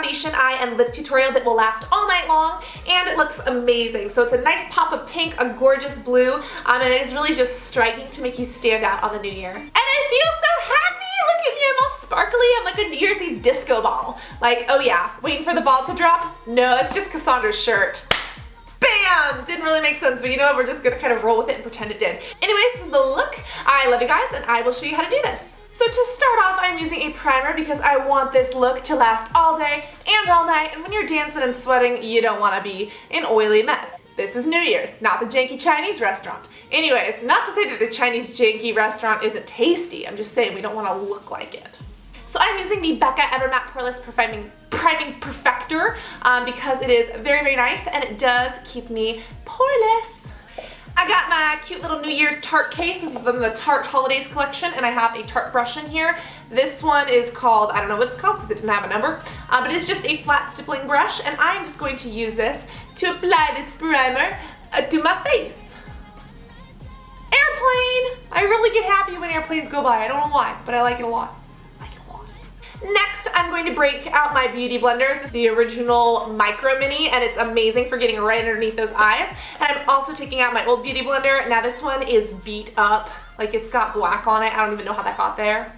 foundation, eye, and lip tutorial that will last all night long, and it looks amazing. So it's a nice pop of pink, a gorgeous blue, and it is really just striking to make you stand out on the new year. And I feel so happy! Look at me, I'm all sparkly. I'm like a New Year's Eve disco ball. Like, oh yeah, waiting for the ball to drop? No, that's just Cassandra's shirt. Bam! Didn't really make sense, but you know what? We're just gonna kind of roll with it and pretend it did. Anyways, this is the look. I love you guys, and I will show you how to do this. So to start off, I'm using a primer because I want this look to last all day and all night, and when you're dancing and sweating, you don't want to be an oily mess. This is New Year's, not the janky Chinese restaurant. Anyways, not to say that the Chinese janky restaurant isn't tasty, I'm just saying we don't want to look like it. So I'm using the Becca Evermatte Poreless Priming Perfector because it is very, very nice and it does keep me poreless. I got my cute little New Year's Tarte case. This is from the Tarte Holidays collection, and I have a Tarte brush in here. This one is called, I don't know what it's called because it didn't have a number, but it's just a flat stippling brush, and I'm just going to use this to apply this primer to my face. Airplane! I really get happy when airplanes go by. I don't know why, but I like it a lot. Next, I'm going to break out my beauty blenders. This is the original Micro Mini, and it's amazing for getting right underneath those eyes. And I'm also taking out my old beauty blender. Now this one is beat up, like it's got black on it. I don't even know how that got there.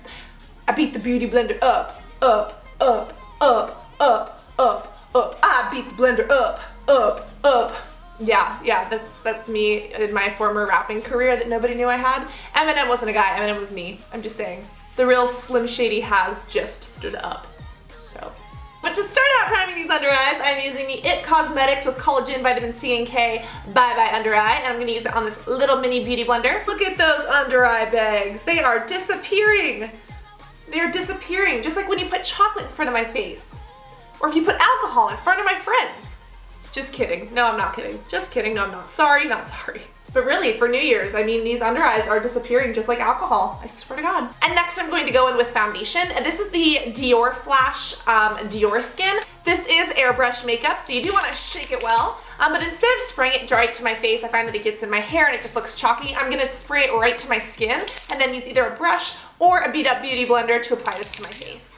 I beat the beauty blender up, up, up, up, up, up, up. I beat the blender up, up, up. Yeah, that's me in my former rapping career that nobody knew I had. Eminem wasn't a guy, Eminem was me. I'm just saying. The real Slim Shady has just stood up. So, but to start out priming these under eyes, I'm using the IT Cosmetics with Collagen, Vitamin C, and K Bye Bye Under Eye, and I'm going to use it on this little mini beauty blender. Look at those under eye bags. They are disappearing. They are disappearing, just like when you put chocolate in front of my face. Or if you put alcohol in front of my friends. Just kidding. No, I'm not kidding. Just kidding. No, I'm not. Sorry, not sorry. But really, for New Year's, I mean, these under eyes are disappearing just like alcohol. I swear to God. And next I'm going to go in with foundation. And this is the Dior Flash Dior Skin. This is airbrush makeup, so you do want to shake it well. But instead of spraying it right to my face, I find that it gets in my hair and it just looks chalky. I'm going to spray it right to my skin and then use either a brush or a beat up beauty blender to apply this to my face.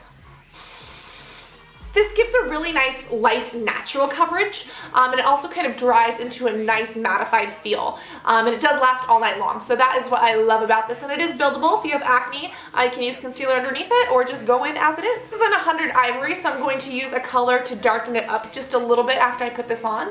This gives a really nice light natural coverage, and it also kind of dries into a nice mattified feel, and it does last all night long. So that is what I love about this, and it is buildable. If you have acne, I can use concealer underneath it or just go in as it is. This is an 100 Ivory, so I'm going to use a color to darken it up just a little bit after I put this on.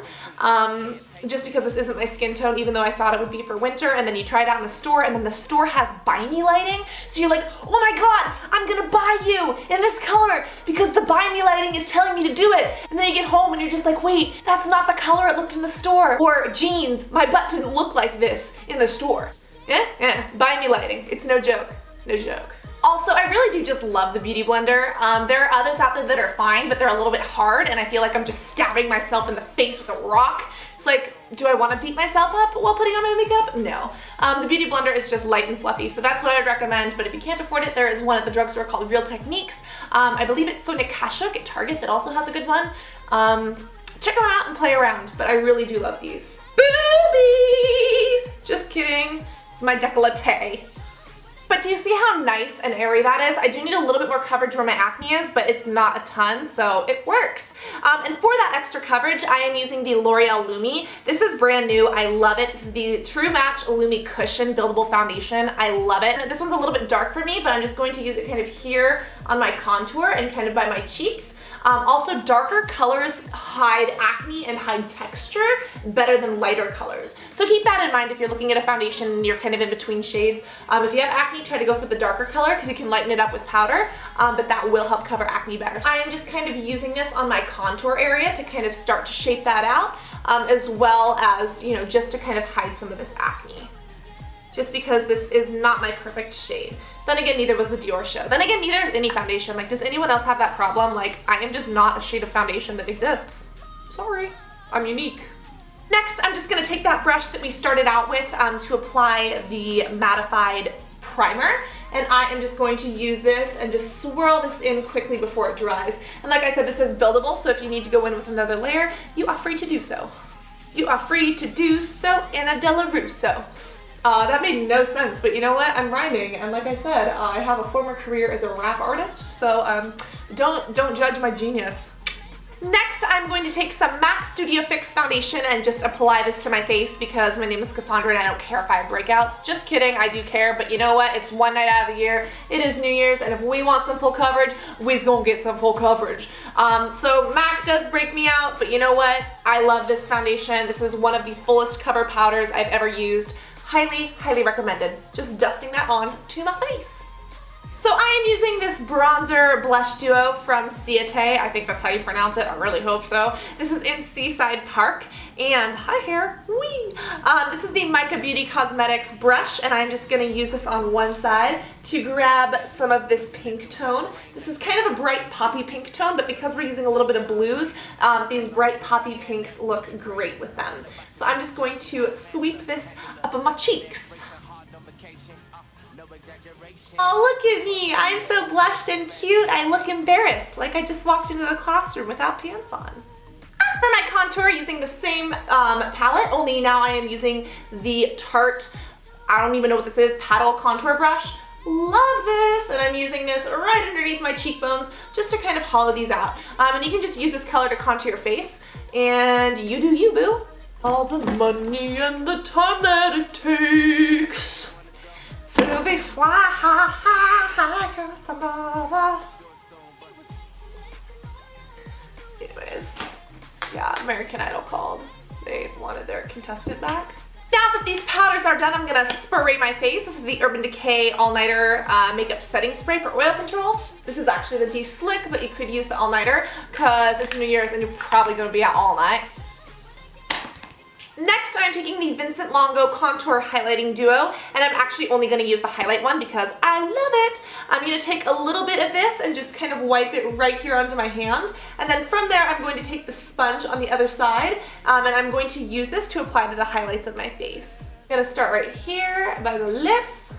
Just because this isn't my skin tone, even though I thought it would be for winter, and then you try it out in the store, and then the store has buy me lighting, so you're like, oh my God, I'm gonna buy you in this color because the buy me lighting is telling me to do it. And then you get home and you're just like, wait, that's not the color it looked in the store. Or jeans, my butt didn't look like this in the store. Yeah, buy me lighting. It's no joke, no joke. Also, I really do just love the beauty blender. There are others out there that are fine, but they're a little bit hard, and I feel like I'm just stabbing myself in the face with a rock. It's like, do I want to beat myself up while putting on my makeup? No. The beauty blender is just light and fluffy, so that's what I'd recommend, but if you can't afford it, there is one at the drugstore called Real Techniques. I believe it's Sonia Kashuk at Target that also has a good one. Check them out and play around, but I really do love these. Boobies! Just kidding. It's my décolleté. But do you see how nice and airy that is? I do need a little bit more coverage where my acne is, but it's not a ton, so it works. And for that extra coverage, I am using the L'Oreal Lumi. This is brand new. I love it. This is the True Match Lumi Cushion Buildable Foundation. I love it. This one's a little bit dark for me, but I'm just going to use it kind of here on my contour and kind of by my cheeks. Also, darker colors hide acne and hide texture better than lighter colors. So keep that in mind if you're looking at a foundation and you're kind of in between shades. If you have acne, try to go for the darker color because you can lighten it up with powder, but that will help cover acne better. I am just kind of using this on my contour area to kind of start to shape that out, as well as, you know, just to kind of hide some of this acne. Just because this is not my perfect shade. Then again, neither was the Diorshow. Then again, neither is any foundation. Like, does anyone else have that problem? Like, I am just not a shade of foundation that exists. Sorry, I'm unique. Next, I'm just gonna take that brush that we started out with to apply the mattified primer. And I am just going to use this and just swirl this in quickly before it dries. And like I said, this is buildable, so if you need to go in with another layer, you are free to do so. You are free to do so in a Della Russo. That made no sense, but you know what? I'm rhyming, and like I said, I have a former career as a rap artist, so don't judge my genius. Next, I'm going to take some MAC Studio Fix foundation and just apply this to my face because my name is Cassandra and I don't care if I have breakouts. Just kidding, I do care, but you know what? It's one night out of the year. It is New Year's, and if we want some full coverage, we's gonna get some full coverage. So MAC does break me out, but you know what? I love this foundation. This is one of the fullest cover powders I've ever used. Highly, highly recommended. Just dusting that on to my face. So I am using this bronzer blush duo from Ciate. I think that's how you pronounce it. I really hope so. This is in Seaside Park. And hi hair, wee! This is the Mica Beauty Cosmetics brush, and I'm just going to use this on one side to grab some of this pink tone. This is kind of a bright poppy pink tone, but because we're using a little bit of blues, these bright poppy pinks look great with them. So I'm just going to sweep this up on my cheeks. Oh, look at me! I'm so blushed and cute. I look embarrassed, like I just walked into the classroom without pants on. For my contour, using the same palette, only now I am using the Tarte, I don't even know what this is, paddle contour brush. Love this! And I'm using this right underneath my cheekbones just to kind of hollow these out. And you can just use this color to contour your face, and you do you, boo. All the money and the time that it takes to be fly across the lava. Anyways, yeah, American Idol called. They wanted their contestant back. Now that these powders are done, I'm gonna spray my face. This is the Urban Decay All Nighter Makeup Setting Spray for oil control. This is actually the De-Slick, but you could use the All Nighter because it's New Year's and you're probably gonna be out all night. Next, I'm taking the Vincent Longo Contour Highlighting Duo, and I'm actually only going to use the highlight one because I love it. I'm going to take a little bit of this and just kind of wipe it right here onto my hand, and then from there I'm going to take the sponge on the other side, and I'm going to use this to apply to the highlights of my face. I'm going to start right here by the lips.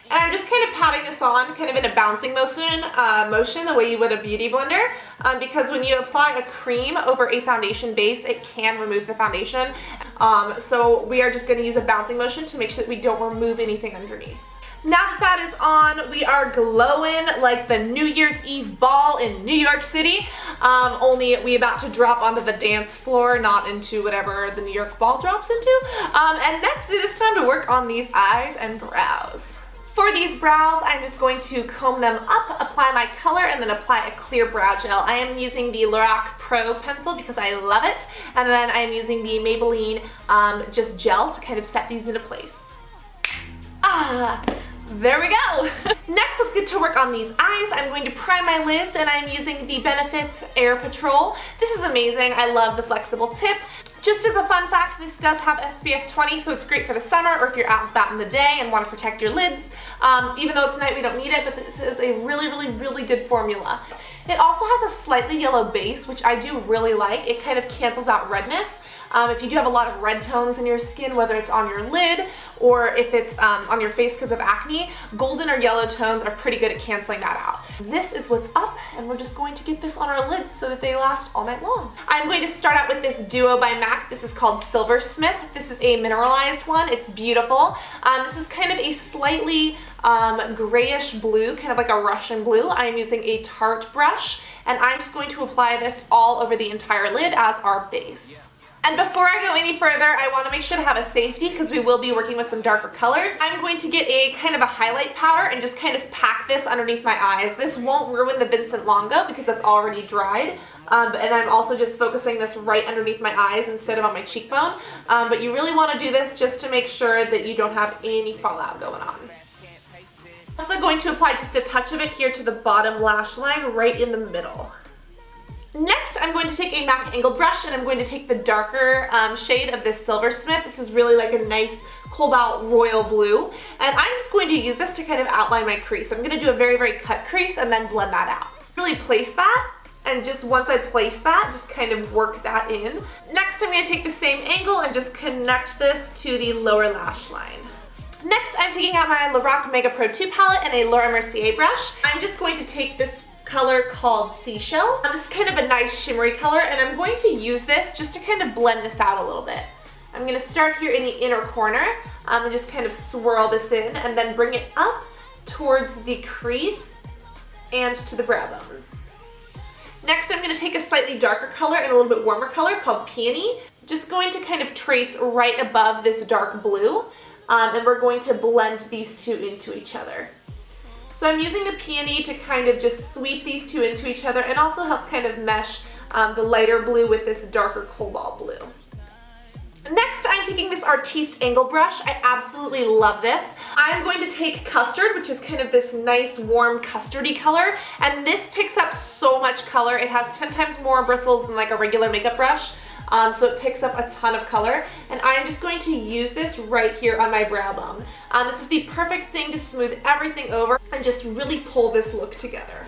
And I'm just kind of patting this on, kind of in a bouncing motion, the way you would a beauty blender, because when you apply a cream over a foundation base, it can remove the foundation. So we are just going to use a bouncing motion to make sure that we don't remove anything underneath. Now that that is on, we are glowing like the New Year's Eve ball in New York City, only we about to drop onto the dance floor, not into whatever the New York ball drops into. And next it is time to work on these eyes and brows. For these brows, I'm just going to comb them up, apply my color, and then apply a clear brow gel. I am using the Lorac Pro pencil because I love it, and then I am using the Maybelline just gel to kind of set these into place. There we go! Next, let's get to work on these eyes. I'm going to prime my lids, and I'm using the Benefits Air Patrol. This is amazing. I love the flexible tip. Just as a fun fact, this does have SPF 20, so it's great for the summer or if you're out and about in the day and want to protect your lids. Even though it's night, we don't need it, but this is a really, really, really good formula. It also has a slightly yellow base, which I do really like. It kind of cancels out redness. If you do have a lot of red tones in your skin, whether it's on your lid or if it's on your face because of acne, golden or yellow tones are pretty good at canceling that out. This is what's up, and we're just going to get this on our lids so that they last all night long. I'm going to start out with this duo by MAC. This is called Silversmith. This is a mineralized one. It's beautiful. This is kind of a slightly grayish blue, kind of like a Russian blue. I'm using a Tarte brush, and I'm just going to apply this all over the entire lid as our base. And before I go any further, I want to make sure to have a safety because we will be working with some darker colors. I'm going to get a kind of a highlight powder and just kind of pack this underneath my eyes. This won't ruin the Vincent Longo because that's already dried. And I'm also just focusing this right underneath my eyes instead of on my cheekbone. But you really want to do this just to make sure that you don't have any fallout going on. Also going to apply just a touch of it here to the bottom lash line right in the middle. Next, I'm going to take a MAC angled brush and I'm going to take the darker shade of this Silversmith. This is really like a nice cobalt royal blue. And I'm just going to use this to kind of outline my crease. I'm going to do a very, very cut crease and then blend that out. Really place that, and just once I place that, just kind of work that in. Next, I'm going to take the same angle and just connect this to the lower lash line. Next, I'm taking out my Lorac Mega Pro 2 palette and a Laura Mercier brush. I'm just going to take this color called Seashell. This is kind of a nice shimmery color, and I'm going to use this just to kind of blend this out a little bit. I'm going to start here in the inner corner and just kind of swirl this in and then bring it up towards the crease and to the brow bone. Next, I'm going to take a slightly darker color and a little bit warmer color called Peony. Just going to kind of trace right above this dark blue, and we're going to blend these two into each other. So I'm using the Peony to kind of just sweep these two into each other and also help kind of mesh the lighter blue with this darker cobalt blue. Next, I'm taking this Artiste Angle brush. I absolutely love this. I'm going to take Custard, which is kind of this nice warm custardy color, and this picks up so much color. It has 10 times more bristles than like a regular makeup brush, so it picks up a ton of color, and I'm just going to use this right here on my brow bone. This is the perfect thing to smooth everything over and just really pull this look together.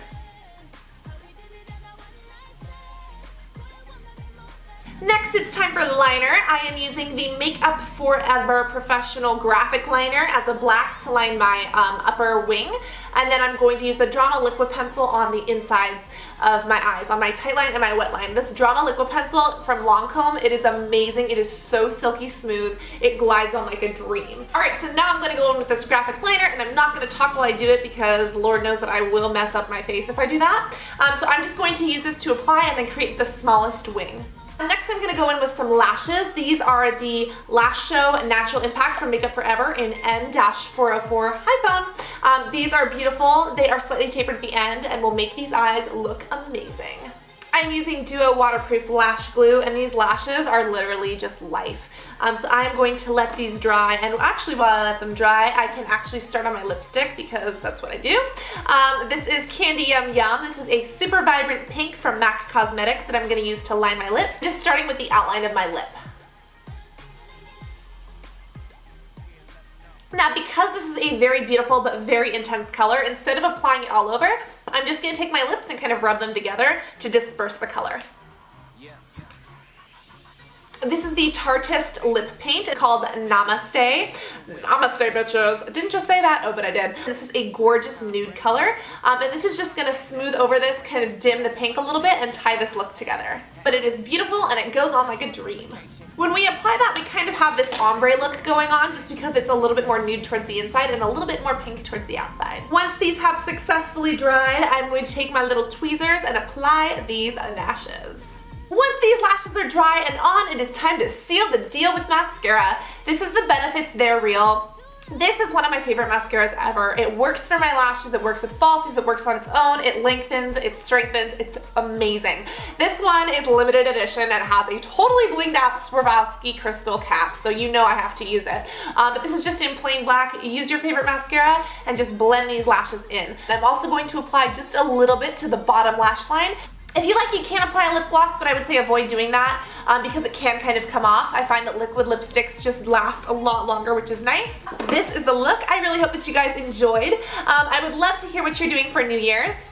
Next, it's time for liner. I am using the Makeup Forever Professional Graphic Liner as a black to line my upper wing. And then I'm going to use the Drama Liquid Pencil on the insides of my eyes, on my tight line and my wet line. This Drama Liquid Pencil from Longo, it is amazing. It is so silky smooth. It glides on like a dream. Alright, so now I'm going to go in with this graphic liner, and I'm not going to talk while I do it because Lord knows that I will mess up my face if I do that. So I'm just going to use this to apply and then create the smallest wing. Next, I'm going to go in with some lashes. These are the Lash Show Natural Impact from Makeup Forever in N-404 High Bone. These are beautiful. They are slightly tapered at the end and will make these eyes look amazing. I'm using Duo Waterproof Lash Glue, and these lashes are literally just life. So I'm going to let these dry, and actually while I let them dry, I can actually start on my lipstick because that's what I do. This is Candy Yum Yum. This is a super vibrant pink from MAC Cosmetics that I'm going to use to line my lips, just starting with the outline of my lip. Now, because this is a very beautiful but very intense color, instead of applying it all over, I'm just going to take my lips and kind of rub them together to disperse the color. This is the Tarteist lip paint called Namaste. Namaste, bitches. I didn't just say that. Oh, but I did. This is a gorgeous nude color, and this is just going to smooth over this, kind of dim the pink a little bit, and tie this look together. But it is beautiful, and it goes on like a dream. When we apply that, we kind of have this ombre look going on just because it's a little bit more nude towards the inside and a little bit more pink towards the outside. Once these have successfully dried, I'm going to take my little tweezers and apply these lashes. Once these lashes are dry and on, it is time to seal the deal with mascara. This is the Benefits They're Real. This is one of my favorite mascaras ever. It works for my lashes, it works with falsies, it works on its own, it lengthens, it strengthens, it's amazing. This one is limited edition and has a totally blinged out Swarovski crystal cap, so you know I have to use it. But this is just in plain black. Use your favorite mascara and just blend these lashes in. And I'm also going to apply just a little bit to the bottom lash line. If you like, you can apply a lip gloss, but I would say avoid doing that because it can kind of come off. I find that liquid lipsticks just last a lot longer, which is nice. This is the look. I really hope that you guys enjoyed. I would love to hear what you're doing for New Year's.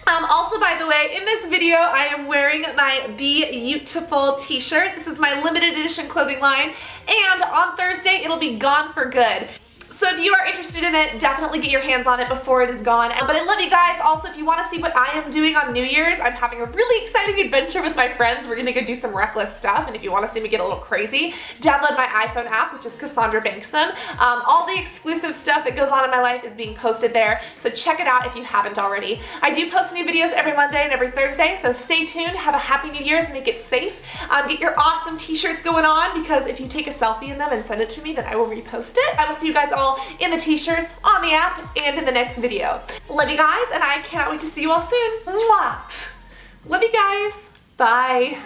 Also, by the way, in this video, I am wearing my Beautiful t-shirt. This is my limited edition clothing line, and on Thursday, it'll be gone for good. So if you are interested in it, definitely get your hands on it before it is gone. But I love you guys. Also, if you want to see what I am doing on New Year's, I'm having a really exciting adventure with my friends. We're gonna go do some reckless stuff, and if you want to see me get a little crazy, download my iPhone app, which is Cassandra Bankson. All the exclusive stuff that goes on in my life is being posted there, so check it out if you haven't already. I do post new videos every Monday and every Thursday, so stay tuned. Have a happy New Year's, make it safe. Get your awesome t-shirts going on, because if you take a selfie in them and send it to me, then I will repost it. I will see you guys all in the t-shirts, on the app, and in the next video. Love you guys, and I cannot wait to see you all soon. Mwah! Love you guys. Bye.